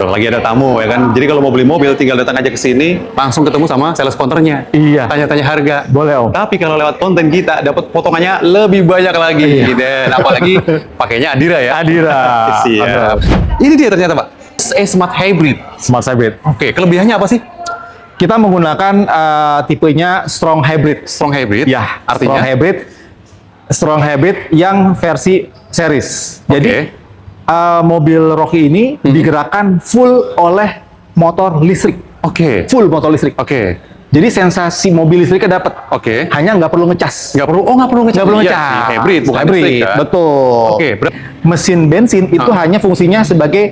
Tuh, lagi ada tamu ya kan. Jadi kalau mau beli mobil tinggal datang aja ke sini, langsung ketemu sama sales counternya. Iya. Tanya-tanya harga. Boleh, Om. Tapi kalau lewat konten kita dapat potongannya lebih banyak lagi. Dan apalagi pakainya Adira ya. Adira. Siap. Ini dia ternyata, Pak. Smart Hybrid. Smart Hybrid. Oke, kelebihannya apa sih? Kita menggunakan tipenya Strong Hybrid. Strong Hybrid. Ya, Artinya Strong Hybrid yang versi series. Jadi Oke. mobil Rocky ini digerakkan full oleh motor listrik. Oke. Full motor listrik. Oke. Jadi sensasi mobil listriknya dapat. Oke. Hanya nggak perlu ngecas. Nggak perlu ngecas. Nggak perlu Iya, ngecas. si hybrid, bukan Hybrid, listrik kan? betul. Oke. Mesin bensin itu hanya fungsinya sebagai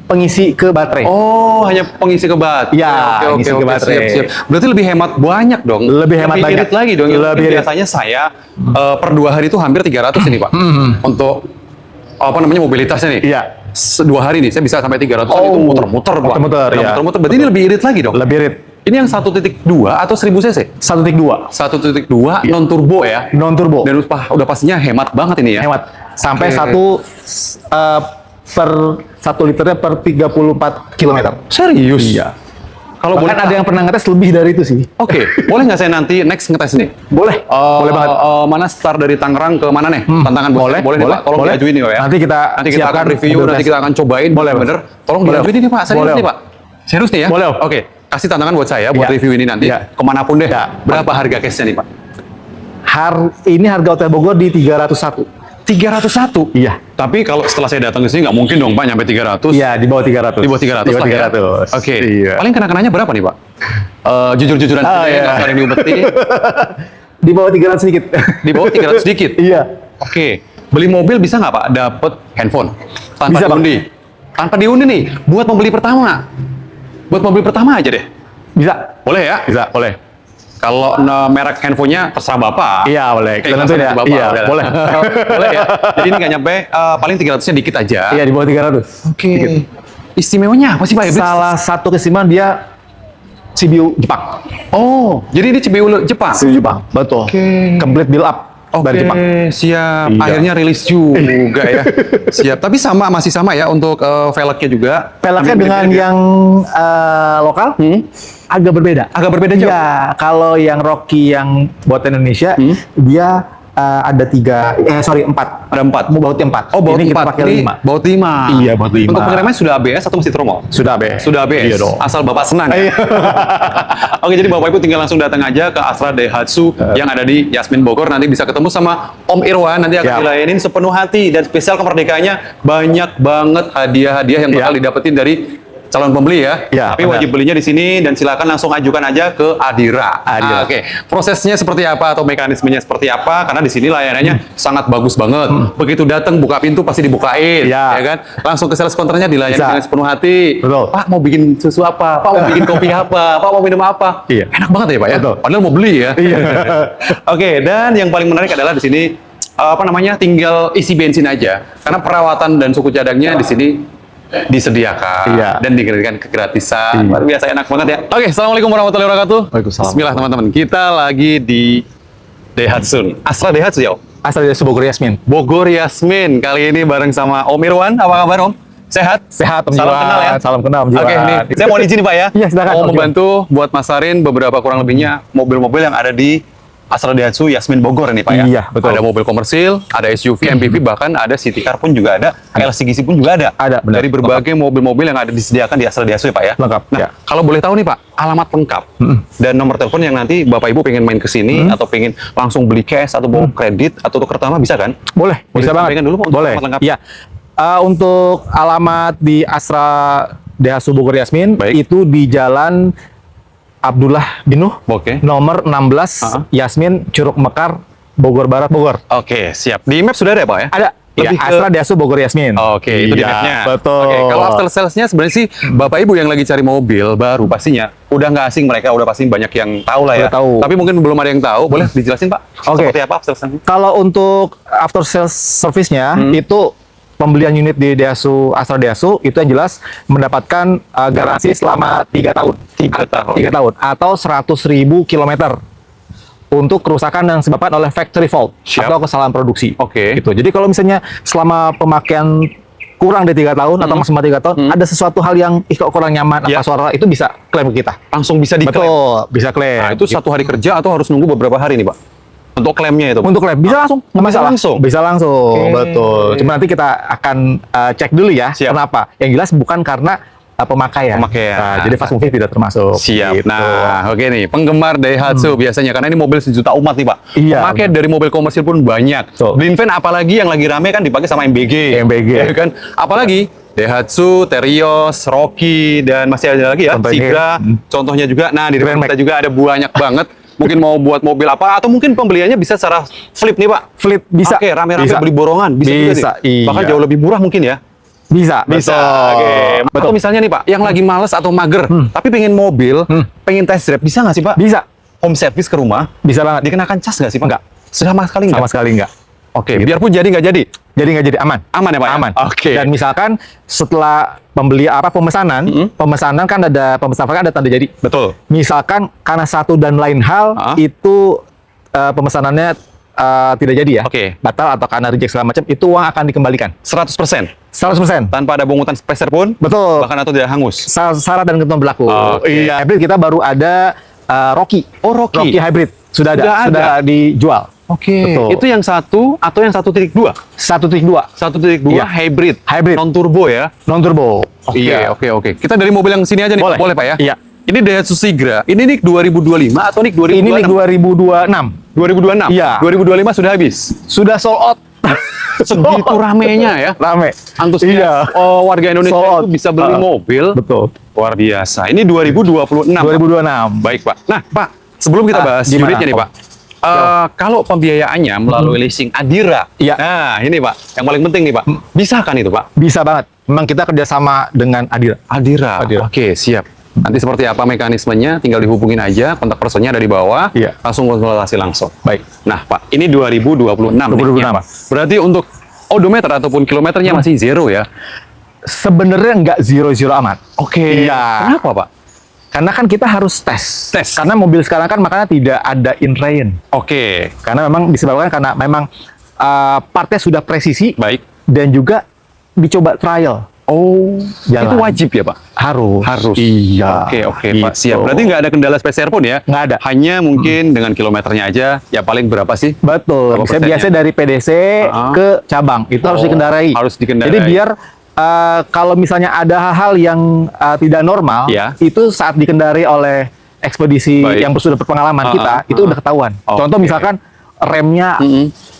pengisi ke baterai. Oh, hanya pengisi ke baterai. Ya, pengisi ke baterai. Siap. Berarti lebih hemat banyak dong. Lebih hemat banyak. irit lagi dong. Lebih irit. Biasanya saya per 2 hari itu hampir 300 ini, Pak. Untuk mobilitasnya nih. Iya. 2 hari nih saya bisa sampai 300 itu muter-muter, Pak. Muter-muter, ya. Muter-muter. Berarti ini lebih irit lagi dong. Lebih irit. Ini yang 1.2 atau 1000 cc? 1.2. 1.2 non turbo ya. Non turbo. Dan udah pastinya hemat banget ini ya. Hemat. Sampai Oke. per 1 liternya per 34 km. Serius? Iya. Kalau Bahkan boleh ada yang pernah ngetes lebih dari itu sih. Oke, boleh nggak saya nanti next ngetes nih? Boleh. Boleh banget. Mana start dari Tangerang ke mana nih? Tantangan bos. Boleh, Boleh nih, boleh, Pak. Tolong boleh. diajuin nih, Pak ya. Nanti kita akan siapkan review, mobil nanti tes. kita akan cobain. Boleh, bener. Tolong boleh. diajuin ini, Pak. Serius Boleh, nih, Pak. Serius nih ya? Boleh, Om. Oke, kasih tantangan buat saya buat Iya. review ini nanti. Iya. Kemanapun deh. Iya. Berapa harga case-nya nih, Pak? Ini harga hotel Bogor di 301. 301? Iya. Tapi kalau setelah saya datang ke sini nggak mungkin dong, Pak, nyampe 300. Iya, di bawah 300. Di bawah 300 Di bawah lah ya. 300. Oke. Iya. Paling kena-kenanya berapa nih, Pak? Jujur-jujuran aja, iya. nggak usah ada yang diumpetin. Di bawah 300 sedikit. Di bawah 300 sedikit? Iya. Oke. Beli mobil bisa nggak, Pak? Dapet handphone? Tanpa Bisa, Pak. diundi? Tanpa diundi nih, buat membeli pertama. Buat mobil pertama aja deh. Bisa. Boleh ya? Bisa, boleh. Kalau merek handphonenya terserah Bapak. Iya, boleh. Kita Keikhlasan nentuin ya. dari Bapak, Iya, udah. boleh. Boleh ya? Jadi ini nggak nyampe, paling 300-nya dikit aja. Iya, di bawah 300. Oke. Istimewanya apa sih, Pak? Salah satu keistimewaan dia CBU Jepang. Oh, jadi ini CBU Jepang? CBU Jepang, betul. Oke. Complete build up dari Jepang. Siap. Iya. Akhirnya rilis juga ya. Siap. Tapi masih sama ya untuk velgnya juga. Peleknya Hampir dengan mirip-mirip. yang lokal agak berbeda. Agak berbeda jauh? Iya, kalau yang Rocky yang buatan Indonesia, dia ada 4. Ada 4. Mau bautnya 4. Oh, baut Ini kita 4. pakai Ini 5. baut 5. Iya, baut 5. Untuk pengeremannya sudah ABS atau masih tromol? Sudah ABS. Sudah ABS. Iya dong. Asal Bapak senang. Iya. Ya? Oke, jadi Bapak Ibu tinggal langsung datang aja ke Astra Daihatsu yang ada di Yasmin Bogor. Nanti bisa ketemu sama Om Irwan. Nanti akan Siap. dilayanin sepenuh hati. Dan spesial kemerdekaannya banyak banget hadiah-hadiah yang bakal Iya. didapetin dari calon pembeli ya. Iya, Tapi benar. wajib belinya di sini dan silakan langsung ajukan aja ke Adira. Adira. Oke, prosesnya seperti apa atau mekanismenya seperti apa? Karena di sini layanannya sangat bagus banget. Begitu datang buka pintu pasti dibukain, Iya. ya kan? Langsung ke sales counternya dilayani Bisa. dengan sepenuh hati. Betul. Pak mau bikin susu apa? Pak mau bikin kopi apa? Pak mau minum apa? Iya. Enak banget ya, Pak ya. Betul. Padahal mau beli ya. Iya. Oke, dan yang paling menarik adalah di sini tinggal isi bensin aja. Karena perawatan dan suku cadangnya di sini disediakan Iya. dan diberikan kegratisan. Iya. Luar biasa enak banget ya. Oke, assalamualaikum warahmatullahi wabarakatuh. Waalaikumsalam. Bismillah teman-teman. Kita lagi di Daihatsu. Astra Daihatsu ya, Om? Asal dari Bogor Yasmin. Bogor Yasmin. Kali ini bareng sama Om Irwan. Apa kabar, Om? Sehat? Sehat, Om Salam Jiwan. kenal ya. Salam kenal, Om Jiwan. Oke, nih. Saya mau izin nih, Pak ya. Iya, silakan, Mau Om membantu buat masarin beberapa kurang lebihnya mobil-mobil yang ada di Astra Daihatsu Yasmin Bogor ini, Pak ya. Iya, betul. Ada mobil komersil, ada SUV, MPV, bahkan ada city car pun juga ada, LCGC pun juga ada. Ada, benar. Dari berbagai mobil-mobil yang ada disediakan di Astra Daihatsu ya, Pak ya. Lengkap, Nah, ya. kalau boleh tahu nih, Pak, alamat lengkap dan nomor telepon yang nanti Bapak Ibu pengen main ke sini atau pengen langsung beli cash atau bawa kredit atau tuker pertama bisa kan? Boleh, Boleh bisa banget. disampaikan dulu, Pak, untuk Boleh. alamat lengkap? Iya. Untuk alamat di Astra Daihatsu Bogor Yasmin, Baik. itu di Jalan Abdullah Binuh, Oke. nomor 16, Yasmin, Curug Mekar, Bogor Barat, Bogor. Oke, siap. Di map sudah ada ya, Pak ya? Ada. Lebih Iya, ke- Astra Daihatsu Bogor Yasmin. Oke, itu di Iya, mapnya. betul. Oke, kalau after sales-nya sebenarnya sih Bapak Ibu yang lagi cari mobil baru pastinya udah nggak asing, mereka udah pasti banyak yang tahu lah ya. Udah tahu. Tapi mungkin belum ada yang tahu, boleh dijelasin Pak? Oke. Seperti apa after sales? Kalau untuk after sales service-nya, itu pembelian unit di Daihatsu, Astra Daihatsu, itu yang jelas mendapatkan garansi selama 3 tahun. 3 tahun. 3 tahun. Atau 100.000 kilometer. Untuk kerusakan yang disebabkan oleh factory fault Siap. atau kesalahan produksi. Oke. Gitu. Jadi kalau misalnya selama pemakaian kurang dari 3 tahun atau maksimal 3 tahun, ada sesuatu hal yang kok kurang nyaman apa suara itu bisa klaim ke kita. Langsung bisa diklaim. Betul, bisa klaim. Nah, itu 1 hari kerja atau harus nunggu beberapa hari nih, Pak? Untuk klaimnya itu. Untuk klaim bisa langsung, nggak Bisa masalah. langsung? Bisa langsung, betul. Cuma nanti kita akan cek dulu ya, Siap. kenapa. Yang jelas bukan karena pemakaian. Nah, jadi fast moving tidak termasuk. Siap. Gitu. Nah, oke nih, penggemar Daihatsu biasanya karena ini mobil sejuta umat nih, Pak. Iya, Pemakai dari mobil komersil pun banyak. Betul. Blinvan apalagi yang lagi rame kan dipakai sama MBG. MBG. Ya kan? Apalagi Daihatsu, Terios, Rocky, dan masih ada lagi ya, Contohnya. Sigra. Contohnya juga. Nah, di depan Grand kita juga ada banyak banget. Mungkin mau buat mobil apa atau mungkin pembeliannya bisa secara flip nih, Pak. Flip bisa. Oke, rame-rame Bisa. beli borongan bisa, juga Bisa, nih. Bahkan iya. jauh lebih murah mungkin ya. Bisa. Bisa. Betul. Oke. Betul. Atau misalnya nih Pak, yang lagi males atau mager, tapi pengen mobil, pengen test drive, bisa nggak sih Pak? Bisa. Home service ke rumah, Bisa banget. dikenakan cas nggak sih Pak? Enggak. Sama sekali nggak? Sama sekali enggak. Oke, biarpun jadi nggak jadi. Jadi nggak jadi aman. Aman ya Pak? ya? Aman. Oke. Dan misalkan setelah pemesanan kan ada ada tanda jadi. Betul. Misalkan karena satu dan lain hal itu pemesanannya tidak jadi ya. Oke. Batal atau karena reject segala macam, itu uang akan dikembalikan. 100%. 100%. Tanpa ada pungutan peser pun, Betul. bahkan atau tidak hangus. Syarat dan ketentuan berlaku. Oke. Iya. Hybrid kita baru ada Rocky. Oh, Rocky. Rocky Hybrid. Sudah ada. Sudah ada. Dijual. Oke. Betul. Itu yang 1 atau yang 1.2? 1.2. 1.2 Iya. hybrid. Hybrid. Non turbo ya. Non turbo. Oke. Kita dari mobil yang sini aja nih. Boleh. Boleh Pak ya? Iya. Ini Daihatsu Sigra. Ini nih 2025 atau nih 2026? Ini nih 2026. 2026. Iya. 2025 sudah habis. Sudah sold out. Segitu ramenya ya. Rame. Antusias Iya. warga Indonesia Sold out. itu bisa beli mobil. Betul. Luar biasa. Ini 2026. 2026. Baik, Pak. Nah, Pak, sebelum kita bahas gimana, unitnya nih, Om? Pak. Kalau pembiayaannya melalui leasing Adira. Iya. Nah, ini, Pak. Yang paling penting nih, Pak. Bisa kan itu, Pak? Bisa banget. Memang kita kerjasama dengan Adira. Adira. Adira. Oke, siap. Nanti seperti apa mekanismenya, tinggal dihubungin aja, kontak personnya ada di bawah, Iya. langsung konsultasi langsung. Baik. Nah, Pak, ini 2026. 2026. Pak. Berarti untuk odometer ataupun kilometernya masih zero ya? Sebenarnya nggak zero amat. Oke. Iya. Kenapa, Pak? Karena kan kita harus tes. Tes. Karena mobil sekarang kan makanya tidak ada in rain. Oke. Karena memang disebabkan karena memang partnya sudah presisi Baik. dan juga dicoba trial. Oh, Jalan. itu wajib ya, Pak? Harus. Iya. Iya. Oke, Pak. Gitu. Siap. Berarti nggak ada kendala spesial pun ya? Nggak ada. Hanya mungkin dengan kilometernya aja, ya paling berapa sih? Betul. Berapa Bisa persennya? biasa dari PDC ke cabang itu harus Oh, dikendarai. harus dikendarai. Jadi biar kalau misalnya ada hal-hal yang tidak normal, Ya. itu saat dikendarai oleh ekspedisi Baik. yang sudah berpengalaman kita, itu udah ketahuan. Contoh Oke. misalkan remnya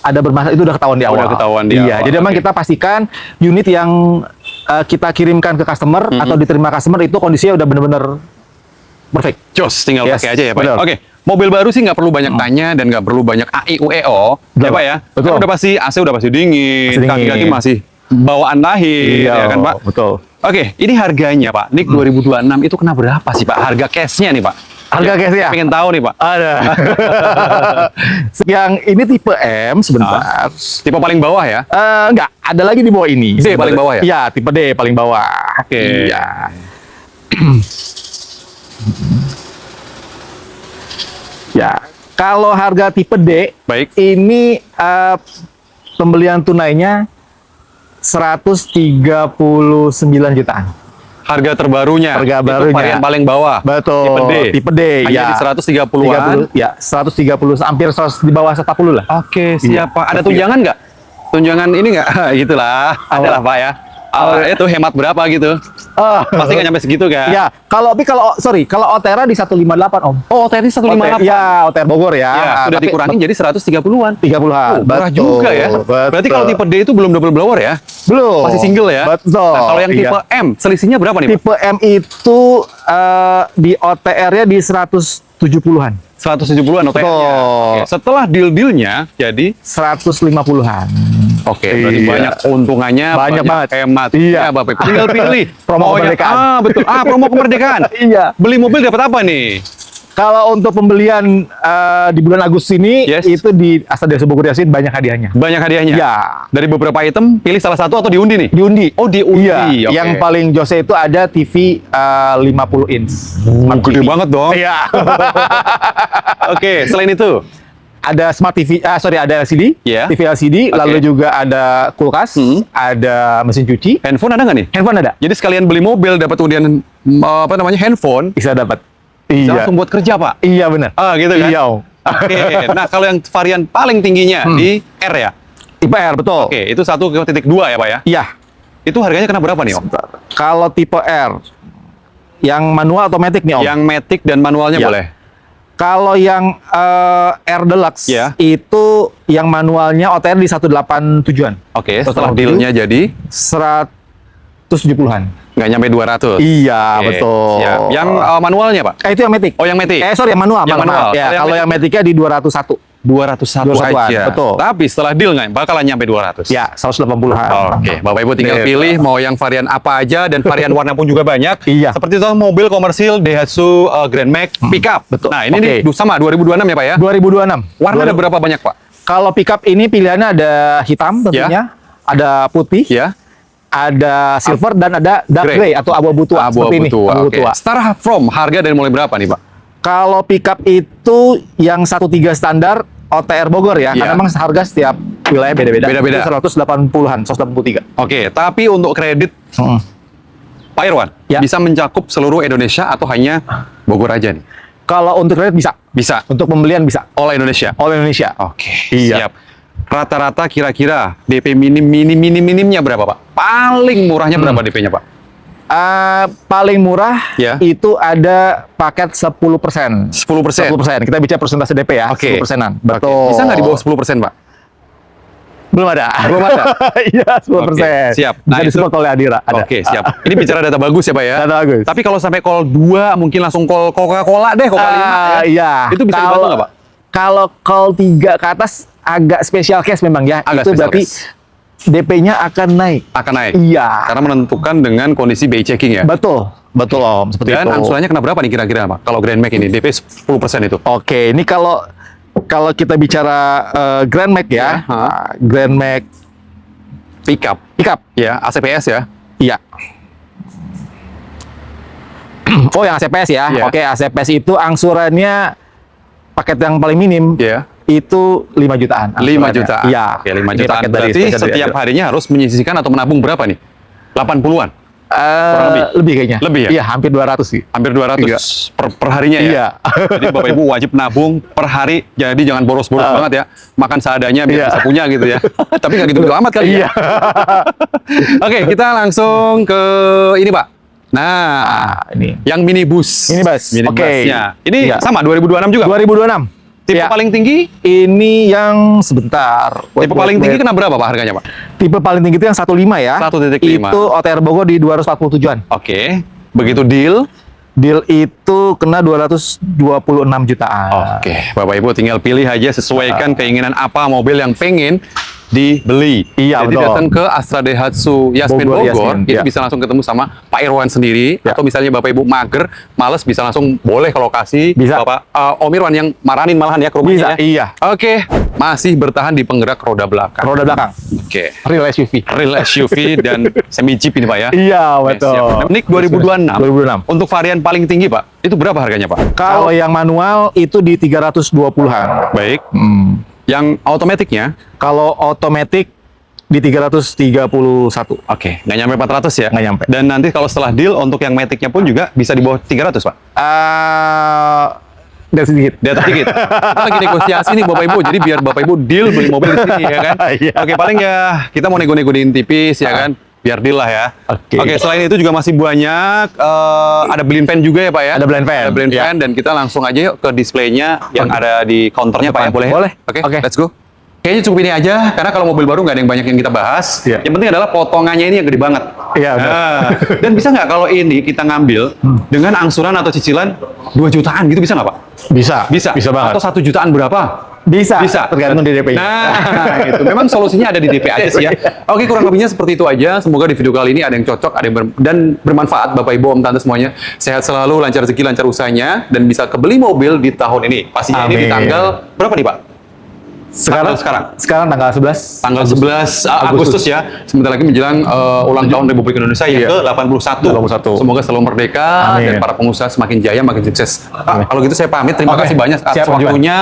ada bermasalah, itu udah ketahuan di awal. Udah ketahuan di Iya. awal, Jadi memang oke. kita pastikan unit yang kita kirimkan ke customer atau diterima customer itu kondisinya udah benar-benar perfect. Jos, tinggal Yes, pakai aja ya, Pak. betul. Oke. Mobil baru sih nggak perlu banyak tanya dan nggak perlu banyak AIUEO, ya Betul. Pak ya? Betul. Kan udah pasti AC udah pasti dingin, Pasti dingin. kaki-kaki masih bawaan lahir, ya kan Pak? Betul. Oke, ini harganya Pak, NIK 2026 itu kena berapa sih Pak? Harga cashnya nih Pak? Harga cash-nya? Pengen tahu nih Pak. Ada. Yang ini tipe M sebentar. Tipe paling bawah ya? Enggak, ada lagi di bawah ini. D paling bawah ya? Iya, tipe D paling bawah. Oke. Iya. Ya, kalau harga tipe D, Baik. ini pembelian tunainya 139 jutaan. Harga terbarunya. Harga itu barunya. varian paling bawah. Betul. Tipe D. Tipe D, Hanya ya. di 130-an. 30, ya, 130 hampir 100 di bawah 140 lah. Oke, Iya. siap Pak. Ada tunjangan nggak? Tunjangan ini nggak? Gitulah. Ada lah Pak ya. Itu hemat berapa gitu? Oh. Pasti nggak nyampe segitu kan? Ya, kalau Otera di 158 Om. Oh, tadi 158. Ya, Otera Bogor ya. Ya, sudah Tapi dikurangin jadi 130-an. 30-an. Murah Betul, juga ya. betul. Berarti kalau tipe D itu belum double blower ya? belum. Masih single ya? Betul. Nah, kalau yang tipe Iya. M, selisihnya berapa nih, Pak? Tipe M itu di OTR-nya di 170-an. 170-an OTR-nya. Betul. Oke, setelah deal-dealnya jadi 150-an. oke, berarti Iya. banyak keuntungannya, Banyak banget. hemat. Iya. Ya, Bapak. Tinggal pilih. Promo Maunya- kemerdekaan. betul. Promo kemerdekaan. Iya. Beli mobil dapat apa nih? Kalau untuk pembelian di bulan Agustus ini, Yes. itu di Astra Desa Bogor Yasin banyak hadiahnya. Banyak hadiahnya. Iya. Dari beberapa item, pilih salah satu atau diundi nih? Diundi. Oh, diundi. Iya. Oke. Yang paling jose itu ada TV 50 inch. Smart Gede TV. banget dong. Iya. Oke, selain itu, ada smart TV, ada LCD, Iya. TV LCD, lalu juga ada kulkas, ada mesin cuci. Handphone ada nggak nih? Handphone ada, Jadi sekalian beli mobil dapat undian handphone, bisa dapat. bisa Iya, langsung buat kerja pak. iya benar. Ah gitu kan? Iya, Om. Oke. Nah kalau yang varian paling tingginya di R ya? Tipe R, betul. Oke, itu 1.2 ya pak ya? Iya. Itu harganya kena berapa nih om? Kalau tipe R, yang manual otomatis nih Om. Yang matic dan manualnya Ya. boleh? Kalau yang R Deluxe, Ya. itu yang manualnya OTR di 187-an. Oke, setelah 187, dealnya jadi 170-an. nggak nyampe 200. Iya, Oke, betul. siap. Yang manualnya pak? Itu yang Matic. Oh yang matic? Sorry, yang manual. Yang manual. Ya, Kalau kalau yang yang Matic-nya di 201. 201 201-an, aja. betul. Tapi setelah deal nggak bakalan nyampe 200. Ya, 180-an. Oke, Bapak Ibu tinggal Betul. pilih mau yang varian apa aja dan varian warna pun juga banyak. Iya. Seperti itu mobil komersil Daihatsu Grand Max pickup. betul. Nah, ini Oke. nih sama 2026 ya, Pak ya? 2026. Warna ada berapa banyak, Pak? Kalau pickup ini pilihannya ada hitam tentunya, ada putih, Ya. ada silver, dan ada dark Grey. gray atau abu-abu tua. Abu-abu seperti ini, tua. abu-abu Oke. tua. Start from harga dari mulai berapa nih, Pak? Kalau pickup itu yang 13 standar OTR Bogor ya, Iya. karena memang harga setiap wilayah beda-beda. Beda-beda. Itu 180-an, 183. Oke, tapi untuk kredit Pak Irwan Ya. bisa mencakup seluruh Indonesia atau hanya Bogor aja nih? Kalau untuk kredit bisa, Bisa. untuk pembelian bisa, All Indonesia. all Indonesia. Oke, Iya. siap. Rata-rata kira-kira DP minimnya berapa, Pak? Paling murahnya berapa DP-nya, Pak? Paling murah Ya. itu ada paket 10%. 10%. 10%. Kita bicara persentase DP ya, Oke. 10%-an. Oke. Betul. Bisa nggak di bawah 10%, Pak? Belum ada. Belum ada? Iya, 10%. Oke, siap. Bisa Nah, itu- disupport oleh Adira. Ada. Oke, siap. Ini bicara data bagus ya, Pak ya? Data bagus. Tapi kalau sampai call 2, mungkin langsung call Coca-Cola deh, Coca 5 ya? Iya. Itu bisa dibantu nggak, Pak? Kalau call 3 ke atas agak special case memang ya. Agak itu special berarti case. DP-nya akan naik. Akan naik? Iya. Karena menentukan dengan kondisi BI checking ya? Betul. Betul Om, seperti Dan itu. angsurannya kena berapa nih kira-kira, Pak? Kalau Grand Max ini, DP 10% itu? Oke, ini kalau kita bicara Grand Max ya, Ya, Grand Max Pickup? pickup. Ya, ACPS ya? Iya. Oh, yang ACPS ya. Iya. Oke, ACPS itu angsurannya paket yang paling minim Iya. itu 5 jutaan. 5 angsurannya. jutaan? Iya. Oke, 5 Ini jutaan. paket dari Berarti spesial dari setiap Adira. harinya harus menyisihkan atau menabung berapa nih? 80-an? lebih kayaknya. Lebih ya? Iya, hampir 200 sih. Hampir 200 Iya. per harinya ya? Iya. Jadi Bapak Ibu wajib nabung per hari, jadi jangan boros-boros banget ya. Makan seadanya biar Iya. bisa punya gitu ya. Tapi nggak gitu-gitu amat kali ya. Iya. Oke, kita langsung ke ini Pak. Nah, ini. yang minibus. Minibus. Oke. Minibusnya. Ini Iya. sama 2026 juga? 2026. Tipe Ya. paling tinggi? Ini yang sebentar. Tipe paling tinggi kena berapa Pak harganya Pak? Tipe paling tinggi itu yang 15 ya. 1.5. Itu OTR Bogor di 247-an. Oke. Begitu deal? Deal itu kena 226 jutaan. Oke, Bapak Ibu tinggal pilih aja sesuaikan keinginan apa mobil yang pengen dibeli. Iya, Jadi betul. datang ke Astra Daihatsu Yasmin Bogor, Bogor, Yasmin, itu iya. bisa langsung ketemu sama Pak Irwan sendiri, Ya. atau misalnya Bapak Ibu mager, males bisa langsung boleh ke lokasi. Bisa. Bapak Om Irwan yang maranin malahan ya ke rumahnya. Bisa, ya. iya. Oke, masih bertahan di penggerak roda belakang. Roda belakang. Oke. Real SUV. Real SUV dan semi jeep ini Pak ya. Iya, Oke, betul. siap. Nik 2026. 2026. Untuk varian paling tinggi Pak, itu berapa harganya Pak? Kalau yang manual itu di 320-an. Baik. Yang automaticnya? Kalau otomatis di 331. Oke, nggak nyampe 400 ya? Nggak nyampe. Dan nanti kalau setelah deal, untuk yang Matic-nya pun juga bisa di bawah 300, Pak? Dari sedikit. Di atas dikit. Kita lagi negosiasi nih Bapak Ibu, jadi biar Bapak Ibu deal beli mobil di sini ya kan? Iya. Oke, paling ya kita mau nego-negoin tipis ya kan? Biar deal lah ya. Oke. Selain itu juga masih banyak, ada blind van juga ya Pak ya? Ada blind van. Ada blind Iya. van, dan kita langsung aja yuk ke displaynya yang ada di counternya Pak ya, boleh? Boleh. Oke, Oke. let's go. Kayaknya cukup ini aja, karena kalau mobil baru nggak ada yang banyak yang kita bahas. Iya. Yang penting adalah potongannya ini yang gede banget. Iya, benar. Nah, dan bisa nggak kalau ini kita ngambil dengan angsuran atau cicilan 2 jutaan gitu, bisa nggak Pak? Bisa. Bisa. Bisa banget. Atau 1 jutaan berapa? Bisa. Bisa. Tergantung di DP-nya. Nah, itu memang solusinya ada di DP aja sih ya. Oke, kurang lebihnya seperti itu aja. Semoga di video kali ini ada yang cocok, ada yang dan bermanfaat Bapak Ibu, Om Tante semuanya. Sehat selalu, lancar rezeki, lancar usahanya, dan bisa kebeli mobil di tahun ini. Pastinya ini di Amin. tanggal berapa nih Pak? Sekarang tanggal 11. Tanggal 11 Agustus ya. Sebentar lagi menjelang ulang tahun Republik Indonesia yang Iya. ke-81. 81. Semoga selalu merdeka Amin. dan para pengusaha semakin jaya, makin sukses. Amin. Kalau gitu saya pamit. Terima Oke. kasih banyak atas Siap, Pak Juan. waktunya.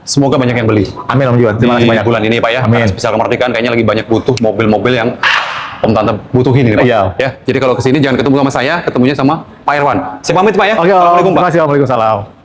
semoga banyak yang beli. Amin Om Juan. Terima kasih Di banyak. bulan ini Pak ya. Amin. Karena spesial kemerdekaan kayaknya lagi banyak butuh mobil-mobil yang Om Tante butuhin ini Pak. Iya. Ya, jadi kalau kesini jangan ketemu sama saya, ketemunya sama Pak Irwan. Saya pamit Pak ya. Oke, Om. Assalamualaikum Pak. Terima kasih Om. Waalaikumsalam.